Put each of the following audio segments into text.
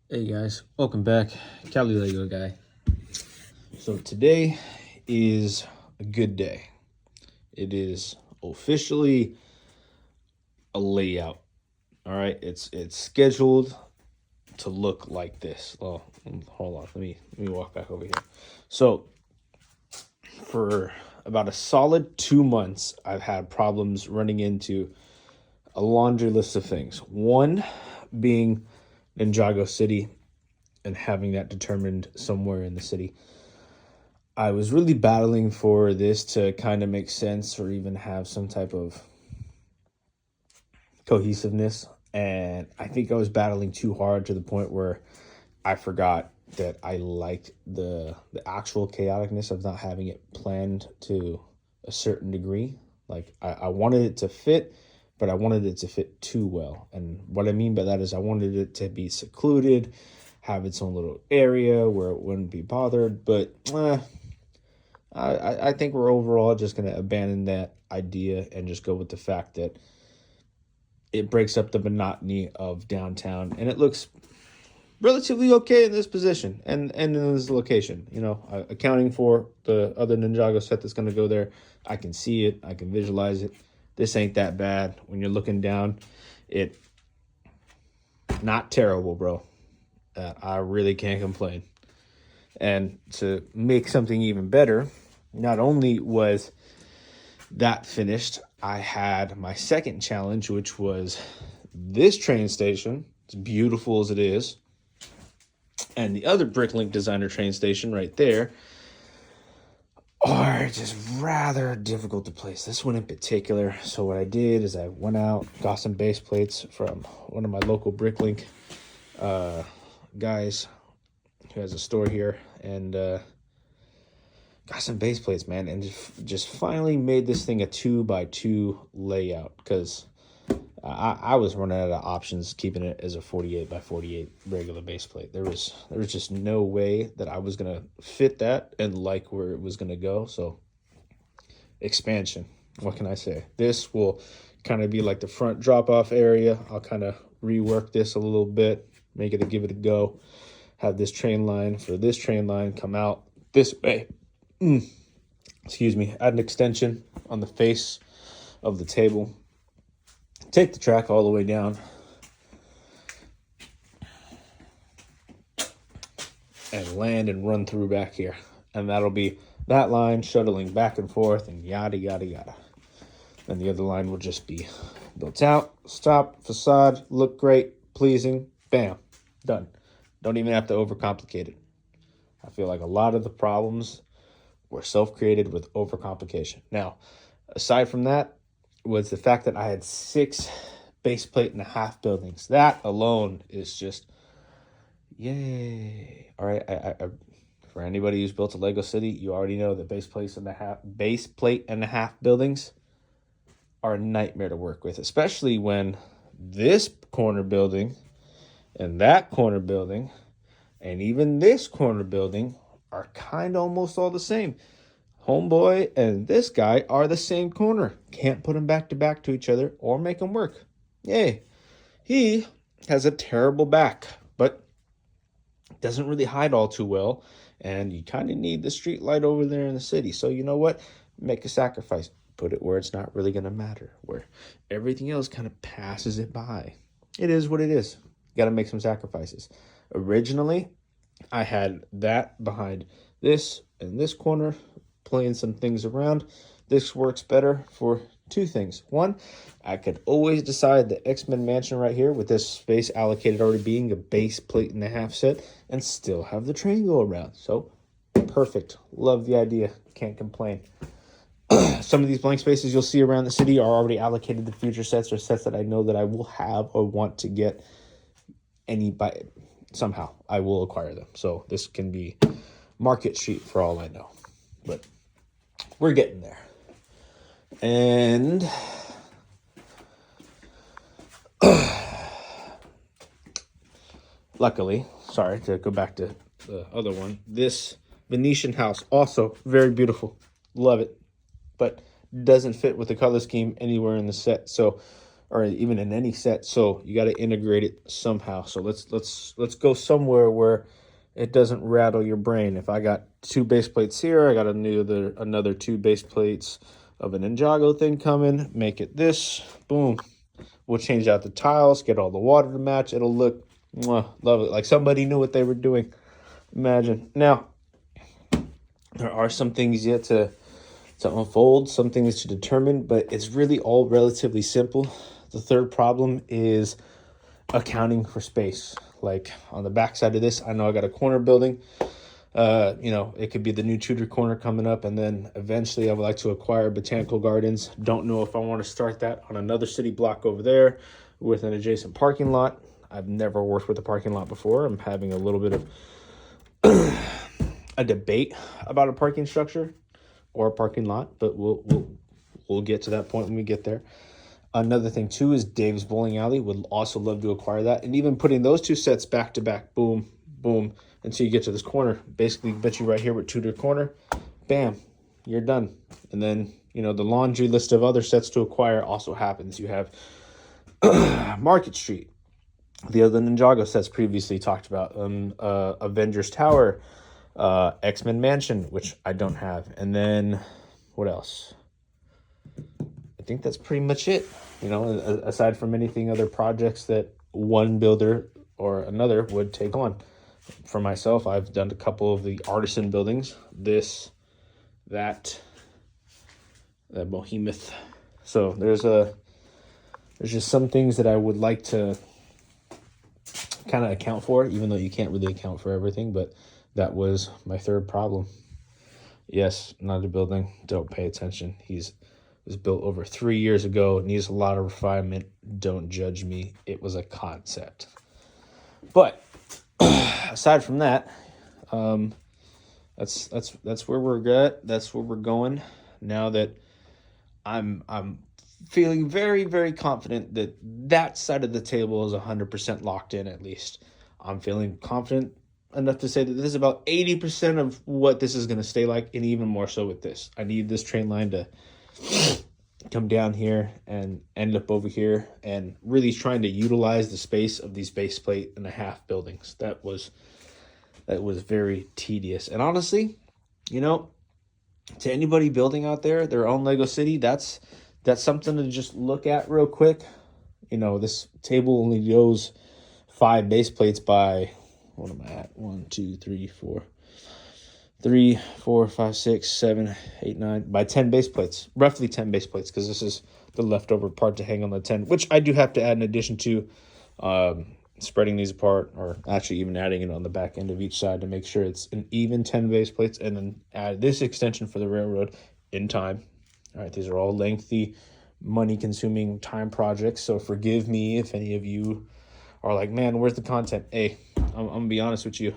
Hey guys, welcome back. Cali Lego guy. So today is a good day. It is officially a layout. All right, it's scheduled to look like this. Well, hold on. Let me walk back over here. So for about a solid 2 months, I've had problems running into a laundry list of things. One being Ninjago City and having that determined somewhere in the city. I was really battling for this to kind of make sense or even have some type of cohesiveness. And I think I was battling too hard to the point where I forgot that I liked the actual chaoticness of not having it planned to a certain degree. Like I wanted it to fit, but I wanted it to fit too well. And what I mean by that is I wanted it to be secluded, have its own little area where it wouldn't be bothered. But I think we're overall just going to abandon that idea and just go with the fact that it breaks up the monotony of downtown and it looks relatively okay in this position and in this location. Accounting for the other Ninjago set that's going to go there, I can see it, I can visualize it. This ain't that bad. When you're looking down, it not terrible, bro. I really can't complain. And to make something even better, not only was that finished, I had my second challenge, which was this train station, as beautiful as it is, and the other Bricklink Designer train station right there are just rather difficult to place. This one in particular. So what I did is I went out, got some base plates from one of my local Bricklink guys who has a store here, and got some base plates, man, and just finally made this thing a 2x2 layout because I was running out of options keeping it as a 48x48 regular base plate. There was just no way that I was gonna fit that and like where it was gonna go. So expansion. What can I say? This will kind of be like the front drop off area. I'll kind of rework this a little bit, give it a go. Have this train line for this train line come out this way. Excuse me. Add an extension on the face of the table. Take the track all the way down. And land and run through back here. And that'll be that line shuttling back and forth and yada, yada, yada. And the other line will just be built out, stop, facade, look great, pleasing, bam, done. Don't even have to overcomplicate it. I feel like a lot of the problems were self-created with overcomplication. Now, aside from that, was the fact that I had 6 base plate and a half buildings. That alone is just yay. All right, I for anybody who's built a Lego City, you already know that base plate and a half buildings are a nightmare to work with, especially when this corner building and that corner building and even this corner building are kind of almost all the same. Homeboy and this guy are the same corner. Can't put them back to back to each other or make them work. Yay. He has a terrible back, but doesn't really hide all too well. And you kind of need the street light over there in the city. So you know what? Make a sacrifice. Put it where it's not really going to matter, where everything else kind of passes it by. It is what it is. Got to make some sacrifices. Originally, I had that behind this and this corner, playing some things around. This works better for 2 things. One, I could always decide the X-Men mansion right here with this space allocated already being a base plate and a half set and still have the train go around. So perfect. Love the idea. Can't complain. Some of these blank spaces you'll see around the city are already allocated to future sets or sets that I know that I will have or want to get somehow I will acquire them. So this can be market sheet for all I know. But we're getting there. And luckily, sorry to go back to the other one, this Venetian house, also very beautiful. Love it. But doesn't fit with the color scheme anywhere in the set. So or even in any set. So you got to integrate it somehow. So let's go somewhere where it doesn't rattle your brain. If I got 2 base plates here, I got another 2 base plates of an Ninjago thing coming, make it this, boom. We'll change out the tiles, get all the water to match. It'll look, mwah, love it. Like somebody knew what they were doing. Imagine. Now, there are some things yet to unfold, some things to determine, but it's really all relatively simple. The third problem is accounting for space. Like on the back side of this, I know I got a corner building. It could be the new Tudor corner coming up, and then eventually I would like to acquire Botanical Gardens. Don't know if I want to start that on another city block over there with an adjacent parking lot. I've never worked with a parking lot before. I'm having a little bit of a debate about a parking structure or a parking lot, but we'll get to that point when we get there. Another thing too is Dave's Bowling Alley. Would also love to acquire that, and even putting those 2 sets back to back, boom, boom, until you get to this corner. Basically, bet you right here with Tudor corner, bam, you're done. And then the laundry list of other sets to acquire also happens. You have Market Street, the other Ninjago sets previously talked about, Avengers Tower, X-Men Mansion, which I don't have, and then what else? I think that's pretty much it. Aside from anything other projects that one builder or another would take on. For myself, I've done a couple of the artisan buildings, this, that behemoth. So there's just some things that I would like to kind of account for, even though you can't really account for everything. But that was my third problem. Yes, not a building. Don't pay attention. Was built over 3 years ago. Needs a lot of refinement. Don't judge me. It was a concept. But aside from that, that's where we're at. That's where we're going. Now that I'm feeling very, very confident that side of the table is 100% locked in. At least I'm feeling confident enough to say that this is about 80% of what this is going to stay like, and even more so with this. I need this train line to come down here and end up over here, and really trying to utilize the space of these base plate and a half buildings. That was very tedious. And honestly, to anybody building out there their own Lego city, that's something to just look at real quick. This table only goes 5 base plates by, what am I at? 1, 2, 3, 4. 3, 4, 5, 6, 7, 8, 9 by 10 base plates, roughly 10 base plates, because this is the leftover part to hang on the 10, which I do have to add in addition to spreading these apart, or actually even adding it on the back end of each side to make sure it's an even 10 base plates, and then add this extension for the railroad in time. All right, these are all lengthy, money-consuming time projects, so forgive me if any of you are like, man, where's the content? Hey, I'm gonna be honest with you.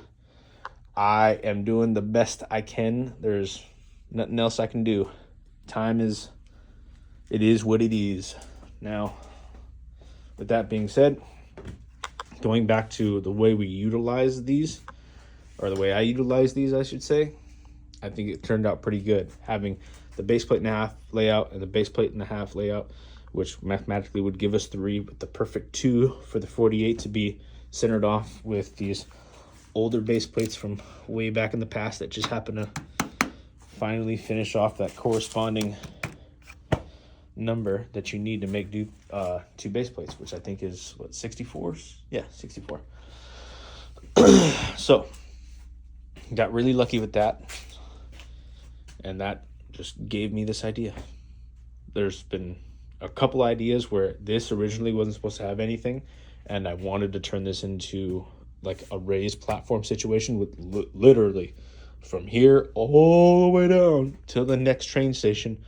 I am doing the best I can. There's nothing else I can do. It is what it is. Now, with that being said, going back to the way we utilize these, or the way I utilize these, I should say, I think it turned out pretty good. Having the base plate and a half layout and the base plate and a half layout, which mathematically would give us 3, with the perfect 2 for the 48 to be centered off with these older base plates from way back in the past that just happen to finally finish off that corresponding number that you need to make 2 base plates, which I think is 64? Yeah, 64. So got really lucky with that, and that just gave me this idea. There's been a couple ideas where this originally wasn't supposed to have anything, and I wanted to turn this into like a raised platform situation with literally from here all the way down to the next train station,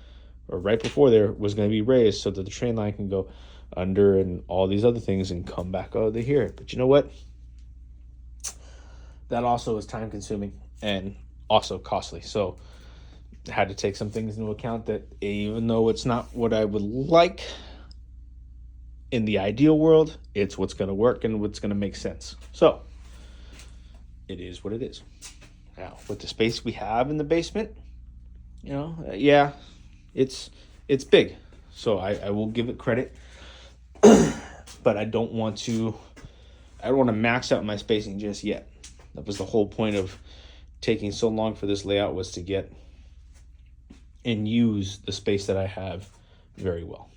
or right before there, was going to be raised so that the train line can go under and all these other things and come back over here. But you know what? That also is time consuming and also costly. So I had to take some things into account that, even though it's not what I would like in the ideal world, it's what's going to work and what's going to make sense. So it is what it is. Now, with the space we have in the basement, yeah, it's big. So I will give it credit. but I don't want to max out my spacing just yet. That was the whole point of taking so long for this layout, was to get and use the space that I have very well.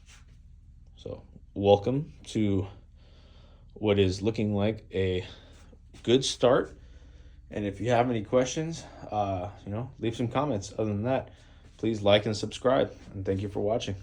So welcome to what is looking like a good start. And if you have any questions, leave some comments. Other than that, please like and subscribe, and thank you for watching.